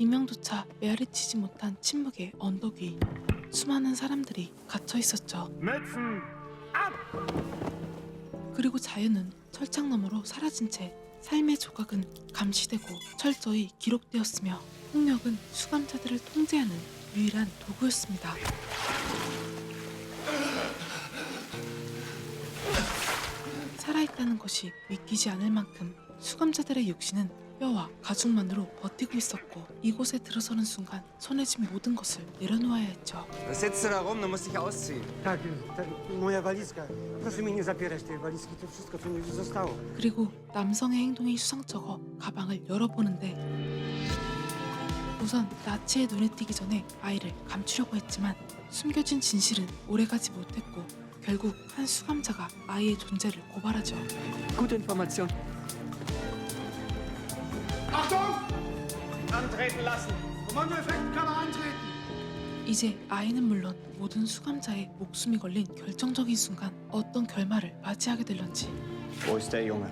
비명조차 메아리치지 못한 침묵의 언덕 위 수많은 사람들이 갇혀 있었죠. 그리고 자유는 철창 너머로 사라진 채 삶의 조각은 감시되고 철저히 기록되었으며 폭력은 수감자들을 통제하는 유일한 도구였습니다. 살아있다는 것이 믿기지 않을 만큼 수감자들의 육신은 뼈와 가죽만으로 버티고 있었고 이곳에 들어서는 순간 손에 쥔 모든 것을 내려놓아야 했죠. Was sitzt du da rum? Du musst dich ausziehen. Tak, moja walizka. Proszę mi nie zapierać tej walizki, to wszystko, co mi zostało. 그리고 남성의 행동이 수상쩍어 가방을 열어보는데 우선 나치의 눈에 띄기 전에 아이를 감추려고 했지만 숨겨진 진실은 오래가지 못했고 결국 한 수감자가 아이의 존재를 고발하죠. Gute Information. Achtung! Antreten lassen. Kommandoeffektkammer antreten. 이제 아이는 물론 모든 수감자의 목숨이 걸린 결정적인 순간 어떤 결말을 맞이하게 될런지. Wo ist der Junge?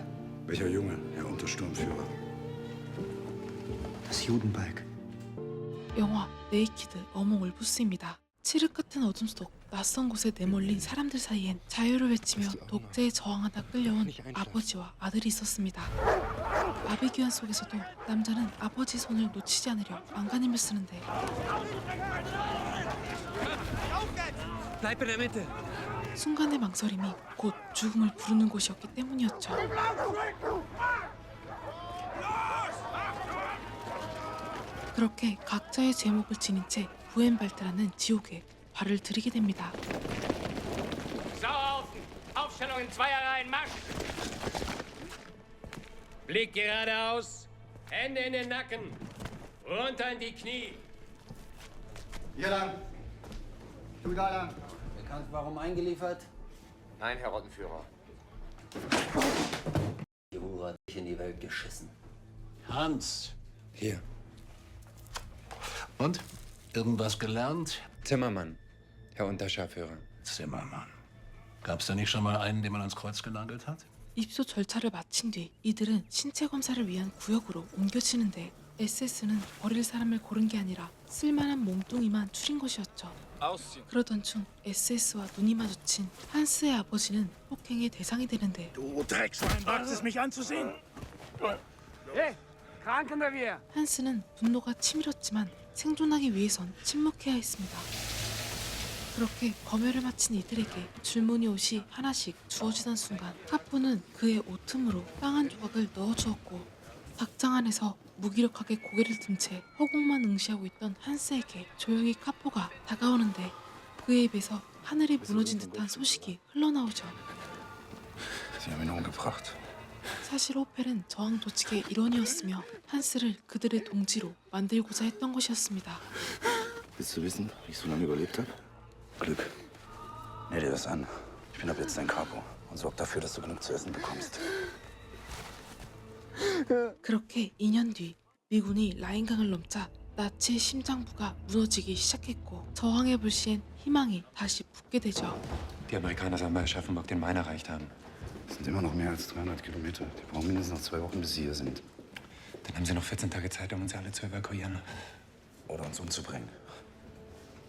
Welcher Junge, Herr Untersturmführer? Das Judenbalg. 영화 네이키드 어몽 울부스입니다. 칠흑 같은 어둠 속 낯선 곳에 내몰린 사람들 사이엔 자유를 외치며 독재에 저항하다 끌려온 아버지와 아들이 있었습니다. 아비규환 속에서도 남자는 아버지 손을 놓치지 않으려 안간힘을 쓰는데 Bleib in der Mitte. 순간의 망설임이 곧 죽음을 부르는 곳이었기 때문이었죠. 그렇게 각자의 제목을 지닌 채 부엔발트라는 지옥에 발을 들이게 됩니다. Sauerhaufen! Aufstellung in Zweierreihen, Marsch! Blick geradeaus, Hände in den Nacken, runter in die Knie. Hier lang. Du da lang. Bekannt, warum eingeliefert? Nein, Herr Rottenführer. Die Hure hat dich in die Welt geschissen. Hans, Hier. und? Irgendwas gelernt? Zimmermann, Herr Unterscharführer. Zimmermann. Gab's da nicht schon mal einen, den man ans Kreuz genagelt hat? 입소 절차를 마친 뒤 이들은 신체 검사를 위한 구역으로 옮겨지는데 SS는 버릴 사람을 고른 게 아니라 쓸만한 몸뚱이만 추린 것이었죠. 그러던 중 SS와 눈이 마주친 한스의 아버지는 폭행의 대상이 되는데 Du Dreckschwein, wagst es mich anzusehen? Hey, kranken da wir! 한스는 분노가 치밀었지만 생존하기 위해선 침묵해야 했습니다. 그렇게 검열을 마친 이들에게 줄무늬 옷이 하나씩 주어지던 순간 카포는 그의 옷 틈으로 빵 한 조각을 넣어주었고 닭장 안에서 무기력하게 고개를 든 채 허공만 응시하고 있던 한스에게 조용히 카포가 다가오는데 그의 입에서 하늘이 무너진 듯한 소식이 흘러나오죠. Sie haben ihn umgebracht. 사실 호펠은 저항 조직의 일원이었으며 한스를 그들의 동지로 만들고자 했던 것이었습니다. Willst du wissen, wie ich so lange überlebt habe? Glück. Näh dir das an. Ich bin ab jetzt dein Capo und sorg dafür, dass du genug zu essen bekommst. 그렇게 2년 뒤 미군이 라인강을 넘자 나치의 심장부가 무너지기 시작했고 저항의 불씨엔 희망이 다시 붙게 되죠. Die Amerikaner sollen bei Schaffenburg den Main erreicht haben. Es sind immer noch mehr als 300 Kilometer. Die brauchen mindestens noch 2 Wochen, bis sie hier sind. Dann haben sie noch 14 Tage Zeit, um uns alle zu evakuieren. Oder uns umzubringen.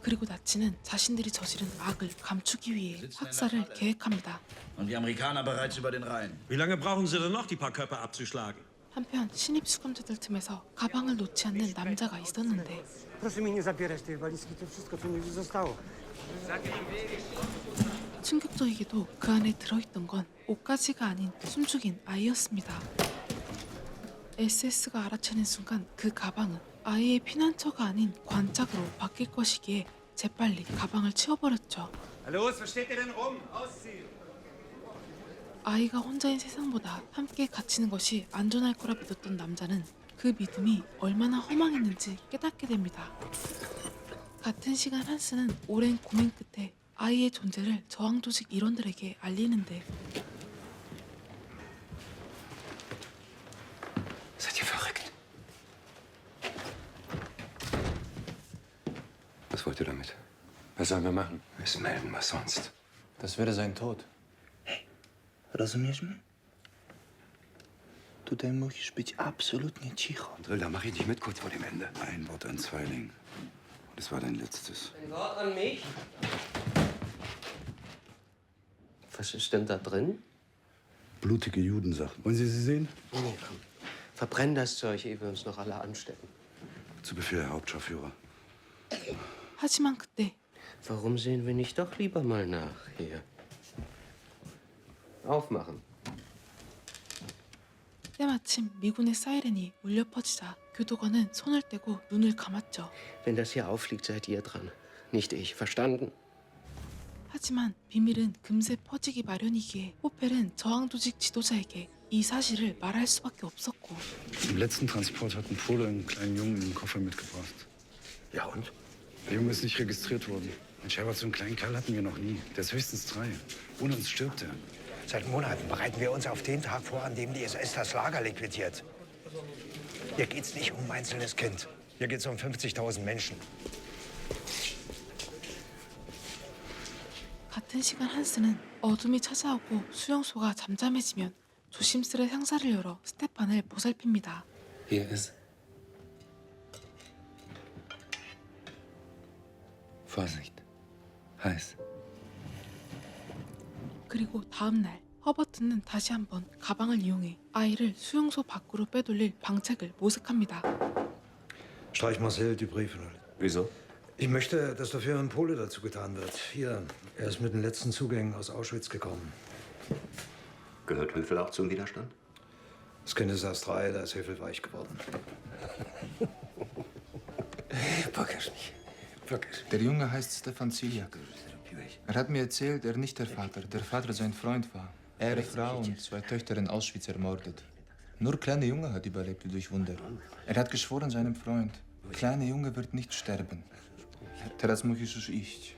그리고 나치는 자신들이 저지른 악을 감추기 위해 학살을 계획합니다. Und die Amerikaner bereits über den Rhein. Wie lange brauchen Sie denn noch, die paar Köpfe abzuschlagen? 한편 신입 수감자들 틈에서 가방을 놓지 않는 남자가 있었는데 Proszę mi nie zapierać tej walizki, to wszystko, co mi zostało. 충격적이게도 그 안에 들어있던 건 옷가지가 아닌 숨죽인 아이였습니다. SS가 알아채는 순간 그 가방은 아이의 피난처가 아닌 관짝으로 바뀔 것이기에 재빨리 가방을 치워버렸죠. Los, was steht ihr denn rum? Ausziehen! 아이가 혼자인 세상보다 함께 갇히는 것이 안전할 거라 믿었던 남자는 그 믿음이 얼마나 허망했는지 깨닫게 됩니다. 같은 시간 한스는 오랜 고민 끝에 아이의 존재를 저항 조직 일원들에게 알리는데 Seid ihr verrückt? Was wollt ihr damit? Was sollen wir machen? Wir müssen melden, was sonst? Das wäre sein Tod. Rozumiesz mnie? Tutaj musisz być absolutnie cicho. Drill, da mach ich dich mit kurz vor dem Ende. Ein Wort an Zweiling. Das war dein letztes. Ein Wort an mich. Was ist denn da drin? Blutige Judensachen. Wollen Sie sie sehen? Nee, komm. Verbrenn das Zeug, ehe wir uns noch alle anstecken. Zu Befehl, Herr Hauptscharführer. 하지만 그때 Warum sehen wir nicht doch lieber mal nach hier? Aufmachen. 때마침 미군의 사이렌이 울려 퍼지자 교도관은 손을 떼고 눈을 감았죠. Wenn das hier auffliegt, seid ihr dran. Nicht ich. Verstanden? 하지만 비밀은 금세 퍼지기 마련이기에 호펠은 저항조직 지도자에게 이 사실을 말할 수밖에 없었고 Im letzten Transport hat ein Pole einen kleinen Jungen im Koffer mitgebracht. Ja und? Der Junge ist nicht registriert worden. Ein Scherber, so einen kleinen Kerl hatten wir noch nie. Der ist höchstens 3. Ohne uns stirbt er. Seit Monaten bereiten wir uns auf den Tag vor, an dem die SS das Lager liquidiert. Hier geht's nicht um ein einzelnes Kind. Hier geht's um 50.000 Menschen. 같은 시간 한스는 어둠이 찾아오고 수용소가 잠잠해지면 조심스레 상자를 열어 스테판을 보살핍니다. Hier ist. Vorsicht. Heiß. 그리고 다음 날 허버트는 다시 한번 가방을 이용해 아이를 수용소 밖으로 빼돌릴 방책을 모색합니다. Streich Marcel Dupré von alle. Wieso? Ich möchte, dass dafür ein Pole dazu getan wird. Hier, er ist mit den letzten Zugängen aus Auschwitz gekommen. Gehört Höfel auch zum Widerstand? Das Kind ist erst 3, da ist Höfel weich geworden. Покажи. Der Junge heißt Stefan Ziljak. Er hat mir erzählt, er nicht der Vater sein Freund war. Er, eine Frau und 2 Töchter in Auschwitz ermordet. Nur kleine Junge hat überlebt durch Wunder. Er hat geschworen seinem Freund, kleine Junge wird nicht sterben. Teraz musisz już iść.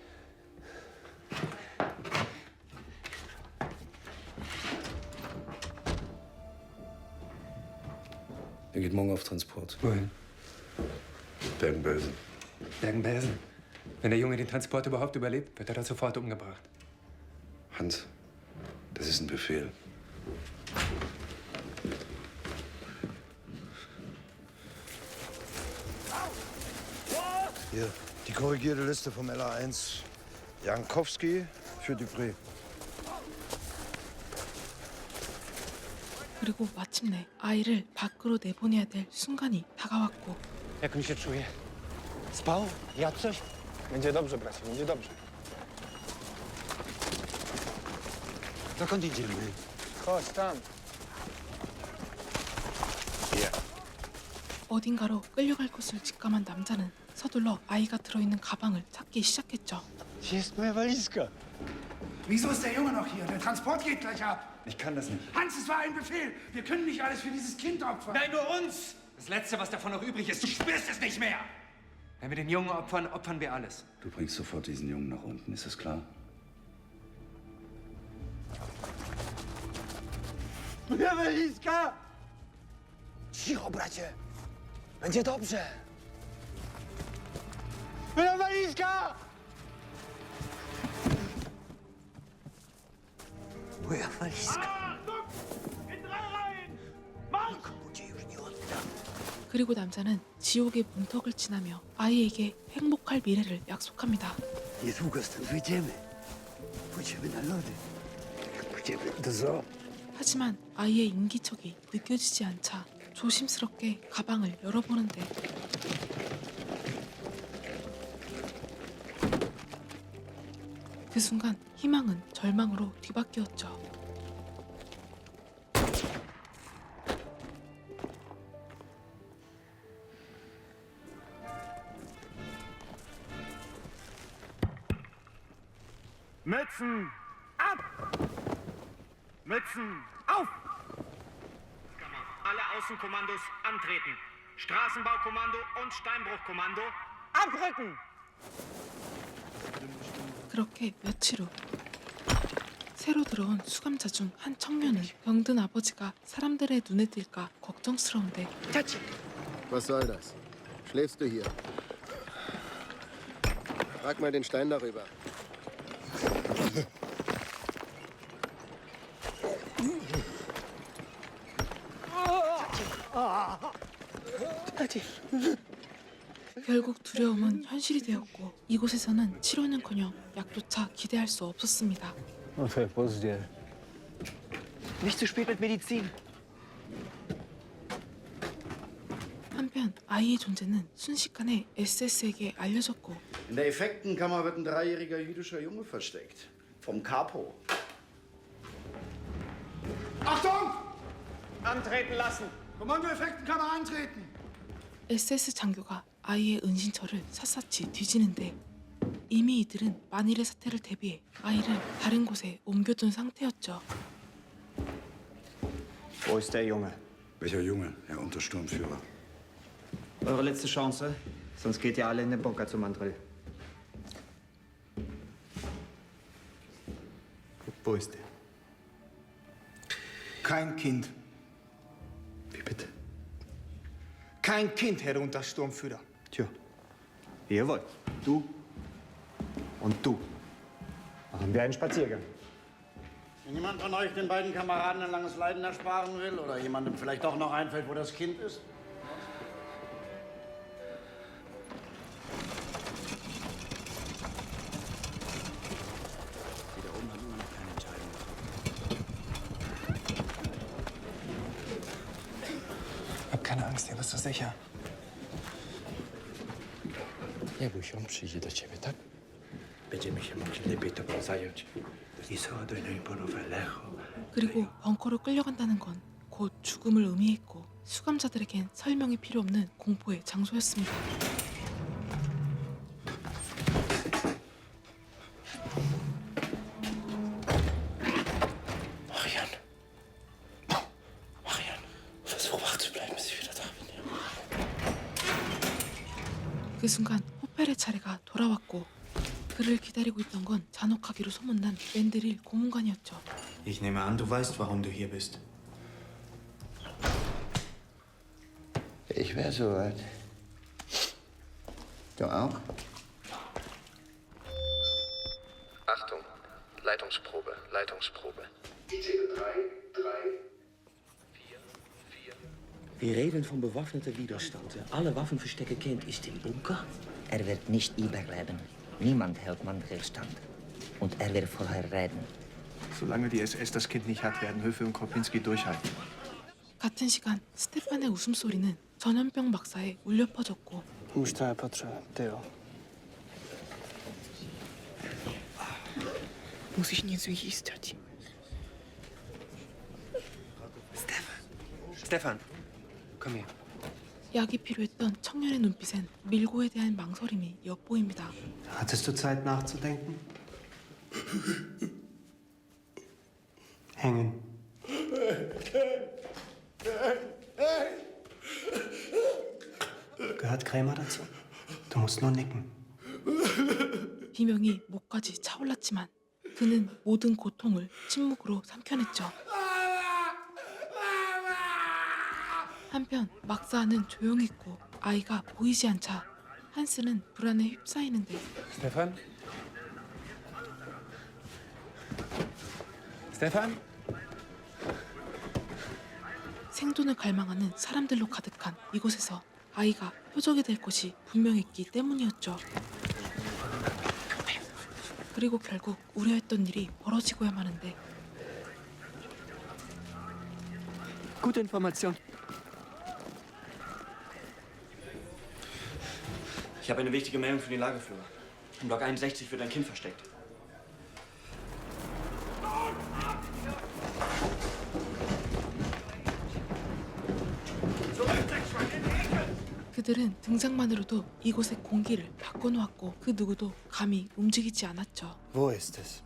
Er geht morgen auf Transport. Wohin? Bergen-Belsen. Bergen-Belsen. Wenn der Junge den Transport überhaupt überlebt, wird er da sofort umgebracht. Hans, das ist ein Befehl. Hier, die korrigierte Liste vom LA1. Jankowski für Dupré. 그리고 마침내 아이를 밖으로 내보내야 될 순간이 다가왔고 Jak mi się czuje? Spał? Jadł coś? Będzie dobrze, bracie, będzie dobrze. Dokąd idziemy? Chodź, tam. 어딘가로 끌려갈 것을 직감한 남자는 서둘러 아이가 들어있는 가방을 찾기 시작했죠. Gdzie jest moja walizka? Wieso ist der Junge noch hier? Der Transport geht gleich ab. Ich kann das nicht. Hans, es war ein Befehl. Wir können nicht alles für dieses Kind opfern. Nein, nur uns! Das Letzte, was davon noch übrig ist. Du spürst es nicht mehr! Wenn wir den Jungen opfern, opfern wir alles. Du bringst sofort diesen Jungen nach unten, ist das klar? Moja walizka! Cicho, bracie. Będzie dobrze. Moja walizka! Moja walizka. 그리고 남자는 지옥의 문턱을 지나며 아이에게 행복할 미래를 약속합니다. Niedługo stąd wyjdziemy. Pójdziemy na lody. Pójdziemy do zoo. 하지만 아이의 인기척이 느껴지지 않자 조심스럽게 가방을 열어보는데 그 순간 희망은 절망으로 뒤바뀌었죠. Mützen ab! Mützen auf! Alle Außenkommandos antreten. Straßenbaukommando und Steinbruchkommando Abrücken! 그렇게 며칠 후 새로 들어온 수감자 중 한 청년은 병든 아버지가 사람들의 눈에 띌까 걱정스러운데 Was soll das? Schläfst du hier? Trag mal den Stein darüber. 결국 두려움은 현실이 되었고 이곳에서는 치료는커녕 약조차 기대할 수 없었습니다. Nicht zu spät mit Medizin. 한편 아이의 존재는 순식간에 SS에게 알려졌고 In der Effektenkammer wird ein 3-jähriger jüdischer Junge versteckt. Vom Capo. Achtung! Antreten lassen. Kommando Effektenkammer antreten! SS 장교가 아이의 은신처를 샅샅이 뒤지는데 이미 이들은 만일의 사태를 대비해 아이를 다른 곳에 옮겨둔 상태였죠. Wo ist der Junge? Welcher Junge, Herr Untersturmführer? Eure letzte Chance, sonst geht ihr alle in den Bunker zu Mandrill. Wo ist er? Kein Kind. Wie bitte? Kein Kind, Herr Untersturmführer. Tja, wie ihr wollt. Du und du. Machen wir einen Spaziergang. Wenn jemand von euch den beiden Kameraden ein langes Leiden ersparen will oder jemandem vielleicht doch noch einfällt, wo das Kind ist. Die da oben haben immer noch keine Entscheidung getroffen. Hab keine Angst, bist du sicher? Ja, bo się przyjdzie do ciebie, tak? Będziemy się mogli lepiej tobą zająć. I 서둘러 보노벨레호. 그리고 벙커로 끌려간다는 건 곧 죽음을 의미했고 수감자들에겐 설명이 필요 없는 공포의 장소였습니다. Marian. Marian, versuch wach zu bleiben, bis ich wieder da bin. 그 순간 호펠의 차례가 돌아왔고 그를 기다리고 있던 건 잔혹하기로 소문난 맨드릴 고문관이었죠. Ich nehme an, du weißt, warum du hier bist. Ich wäre soweit. Du auch? Achtung, Leitungsprobe, Leitungsprobe. Wir reden von bewaffneter Widerstand. Wer alle Waffenverstecke kennt, ist im Bunker. Er wird nicht überleben. Niemand hält Mandrill stand. Und er wird vorher reden. Solange die SS das Kind nicht hat, werden Höfe und Kropinski durchhalten. 같은 시간 스테판의 웃음소리는 전염병 박사에 울려 퍼졌고 Już trochę potrzeba, Theo. Muss ich nie so histać. Stefan, komm her. 약이 필요했던 청년의 눈빛엔 밀고에 대한 망설임이 엿보입니다. Hattest du Zeit nachzudenken? Hängen. Gehört Krämer dazu? Du musst nur nicken. 비명이 목까지 차올랐지만 그는 모든 고통을 침묵으로 삼켜냈죠. 한편 막사는 조용했고 아이가 보이지 않자 한스는 불안에 휩싸이는데 Stefan? Stefan? 생존을 갈망하는 사람들로 가득한 이곳에서 아이가 표적이 될 것이 분명했기 때문이었죠. 그리고 결국 우려했던 일이 벌어지고야 마는데 Gute Information. Ich habe eine wichtige Meldung für den Lagerführer. Im Block 61 wird ein Kind versteckt. 그들은 등장만으로도 이곳의 공기를 바꿔놓았고 그 누구도 감히 움직이지 않았죠. Wo ist es?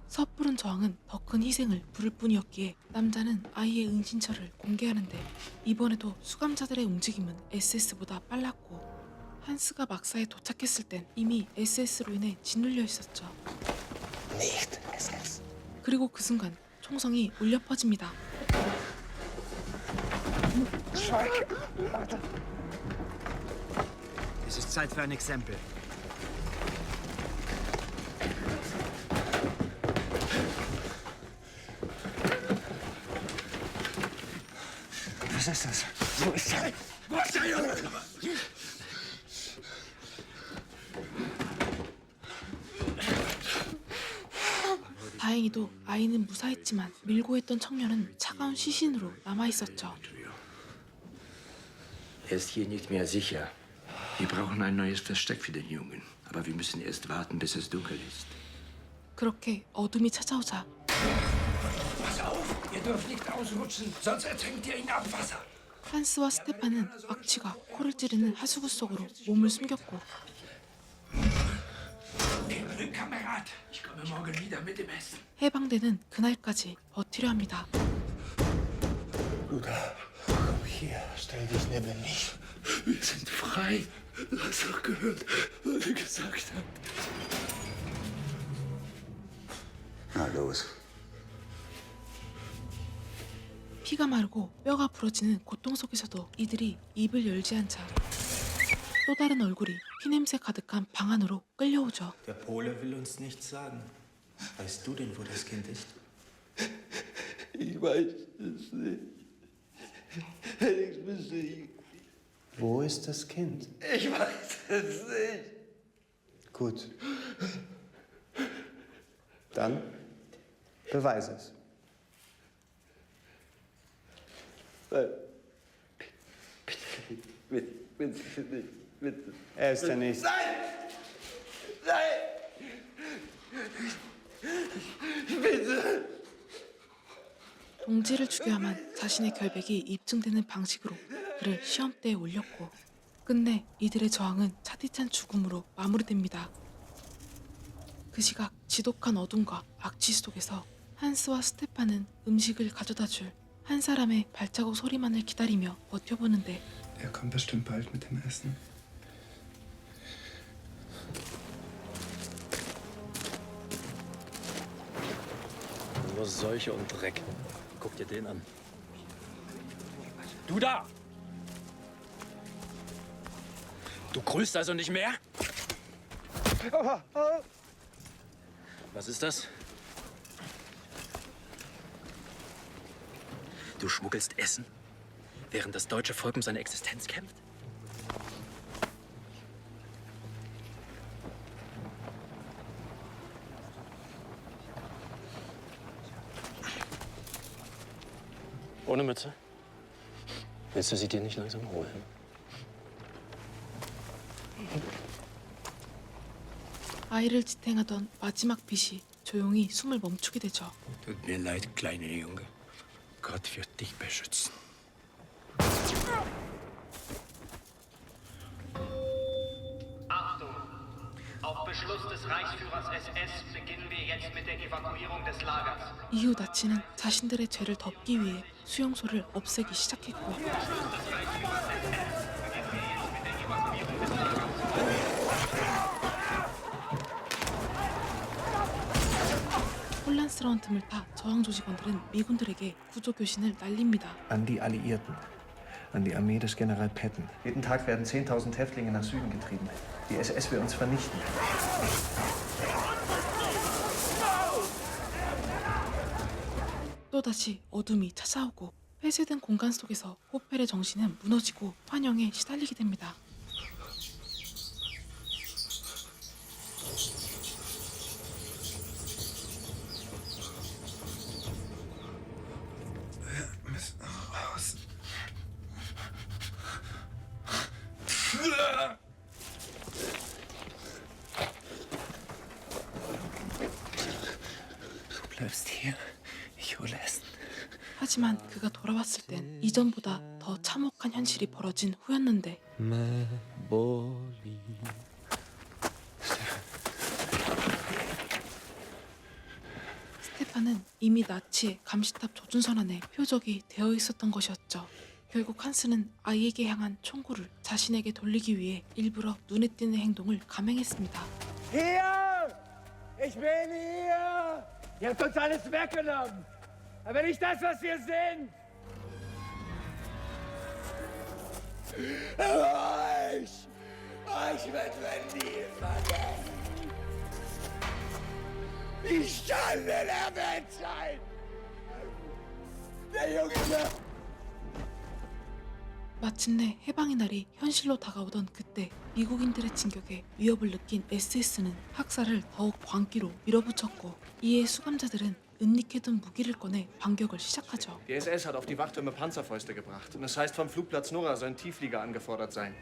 섣부른 저항은 더 큰 희생을 부를 뿐이었기에 남자는 아이의 은신처를 공개하는데 이번에도 수감자들의 움직임은 SS보다 빨랐고 한스가 막사에 도착했을 땐 이미 SS로 인해 짓눌려 있었죠. 그리고 그 순간 총성이 울려 퍼집니다. Es ist Zeit für ein Exempel. Was ist das? Wo ist er? 다행히도 아이는 무사했지만 밀고 했던 청년은 차가운 시신으로 남아있었죠. Er ist hier nicht mehr sicher. Wir brauchen ein neues Versteck für den Jungen. Aber wir müssen erst warten, bis es dunkel ist. 그렇게 어둠이 찾아오자 Pass auf, ihr dürft nicht ausrutschen, sonst ertränkt ihr in Abwasser. 한스와 스테판은 악취가 코를 찌르는 하수구 속으로 몸을 숨겼고 Glück, Kamerad. Ich komme morgen wieder mit dem Essen. 해방되는 그날까지 버티려 합니다. Bruder, komm hier, stell dich neben mich. Wir sind frei. Du hast doch gehört, was er gesagt hat. Na los. 피가 마르고 뼈가 부러지는 고통 속에서도 이들이 입을 열지 않자 또 다른 얼굴이 피냄새 가득한 방 안으로 끌려오죠. Der Pole will uns nichts sagen. Weißt du denn, wo das Kind ist? Ich weiß es nicht. Felix, bist du hier? Wo ist das Kind? Ich weiß es nicht. Gut. Dann beweise es. Bitte. Er ist der Nächste. Bitte. 동지를 죽여야만 자신의 결백이 입증되는 방식으로 그를 시험대에 올렸고 끝내 이들의 저항은 차디찬 죽음으로 마무리됩니다. 그 시각 지독한 어둠과 악취 속에서 한스와 스테판은 음식을 가져다 줄 한 사람의 발자국 소리만을 기다리며 버텨보는데 Er kommt bestimmt bald mit dem Essen. Nur Seuche und Dreck. Guck dir den an. Du da! Du grüßt also nicht mehr? Was ist das? Du schmuggelst Essen, während das deutsche Volk um seine Existenz kämpft? Ohne Mütze? Willst du sie dir nicht langsam holen? 아이를 지탱하던 마지막 빛이 조용히 숨을 멈추게 되죠. Tut mir leid, kleiner Junge. Gott wird dich beschützen. Achtung! Auf Beschluss des Reichsführers SS beginnen wir jetzt mit der Evakuierung des Lagers. 이후 나치는 자신들의 죄를 덮기 위해 수용소를 없애기 시작했고 혼란스러운 틈을 타 저항 조직원들은 미군들에게 구조 교신을 날립니다. An die Alliierten, an die Armee des General Patton. Jeden Tag werden 10.000 Häftlinge nach Süden getrieben. Die SS will uns vernichten. 또다시 어둠이 찾아오고 폐쇄된 공간 속에서 호펠의 정신은 무너지고 환영에 시달리게 됩니다. Du bleibst hier. Ich hole Essen. 하지만 그가 돌아왔을 땐 이전보다 더 참혹한 현실이 벌어진 후였는데 스테판은 이미 나치의 감시탑 조준선 안에 표적이 되어 있었던 것이었죠. 결국 한스는 아이에게 향한 총구를 자신에게 돌리기 위해 일부러 눈에 띄는 행동을 감행했습니다. Hier! Ich bin hier! Ihr habt uns alles weggenommen! Aber nicht das, was wir sind! Euch wird man nie vergessen! Die Schande der Menschheit! Der Junge wird... 마침내 해방의 날이 현실로 다가오던 그때 미국인들의 진격에 위협을 느낀 SS는 학살을 더욱 광기로 밀어붙였고 이에 수감자들은 은닉해둔 무기를 꺼내 반격을 시작하죠. Die SS hat auf die Wachtürme Panzerfäuste gebracht. Und es heißt, vom Flugplatz Nora sollen Tiefflieger angefordert sein.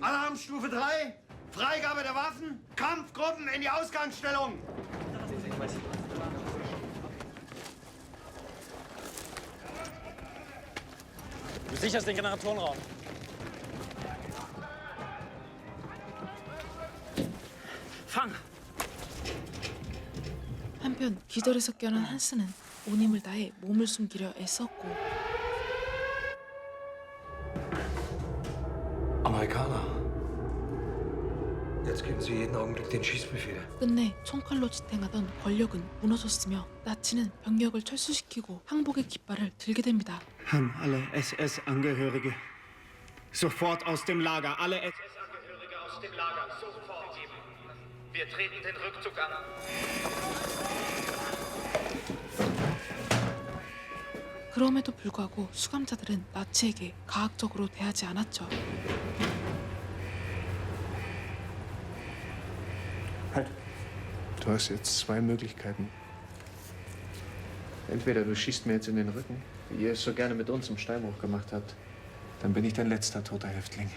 Alarmstufe 3. Freigabe der Waffen. Kampfgruppen in die Ausgangsstellung. Du sicherst den Generatorenraum. 팡! 한편 기절에서 깨어난 한스는 온 힘을 다해 몸을 숨기려 애썼고 Amerikaner. Jetzt geben Sie jeden Augenblick den Schießbefehl. 끝내 총칼로 지탱하던 권력은 무너졌으며 나치는 병력을 철수시키고 항복의 깃발을 들게 됩니다. An alle SS-Angehörige. Sofort aus dem Lager. Alle SS-Angehörige aus dem Lager sofort geben. Wir treten den Rückzug an. 그럼에도 불구하고 수감자들은 나치에게 가학적으로 대하지 않았죠. Halt. Du hast jetzt zwei Möglichkeiten. Entweder du schießt mir jetzt in den Rücken, wie ihr es so gerne mit uns im Steinbruch gemacht habt. Dann bin ich dein letzter toter Häftling.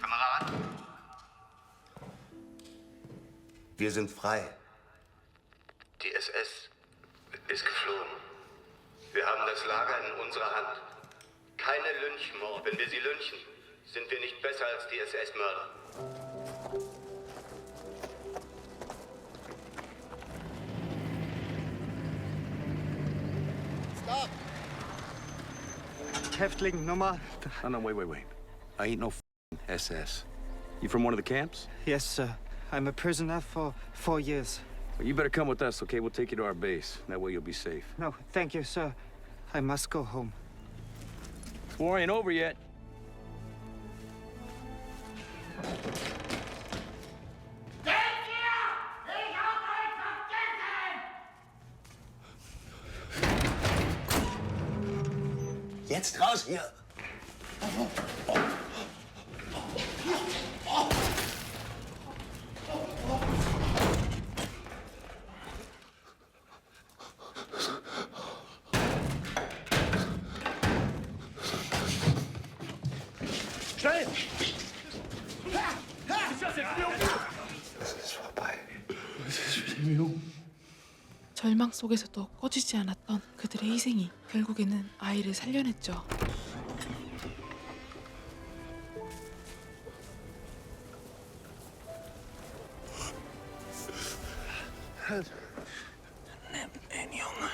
Kameraden. Wir sind frei. Die SS ist geflohen. Wir haben das Lager in unserer Hand. Keine Lynchmord. Wenn wir sie lynchen, sind wir nicht besser als die SS-Mörder. Stop. Häftling Nummer. No, wait. I ain't no SS. You from one of the camps? Yes, sir. I'm a prisoner for 4 years. Well, you better come with us, okay? We'll take you to our base. That way you'll be safe. No, thank you, sir. I must go home. This war ain't over yet. Jetzt raus hier! Schnell! Es ist vorbei. 절망 속에서도 꺼지지 않았던 그들의 희생이 결국에는 아이를 살려냈죠. Nimm den Jungen.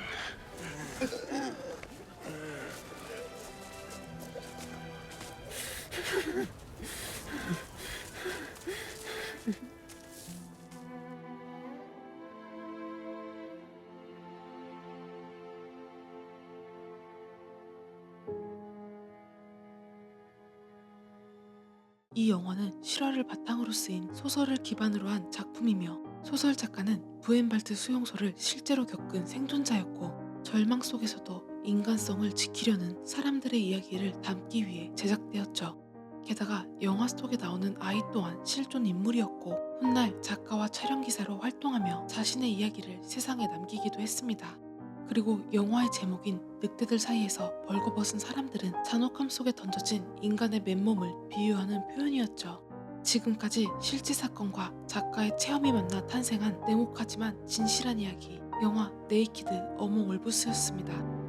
이 영화는 실화를 바탕으로 쓰인 소설을 기반으로 한 작품이며 소설 작가는 부엔발트 수용소를 실제로 겪은 생존자였고 절망 속에서도 인간성을 지키려는 사람들의 이야기를 담기 위해 제작되었죠. 게다가 영화 속에 나오는 아이 또한 실존 인물이었고 훗날 작가와 촬영기사로 활동하며 자신의 이야기를 세상에 남기기도 했습니다. 그리고 영화의 제목인 늑대들 사이에서 벌거벗은 사람들은 잔혹함 속에 던져진 인간의 맨몸을 비유하는 표현이었죠. 지금까지 실제 사건과 작가의 체험이 만나 탄생한 냉혹하지만 진실한 이야기, 영화 네이키드 어몽 울브스였습니다.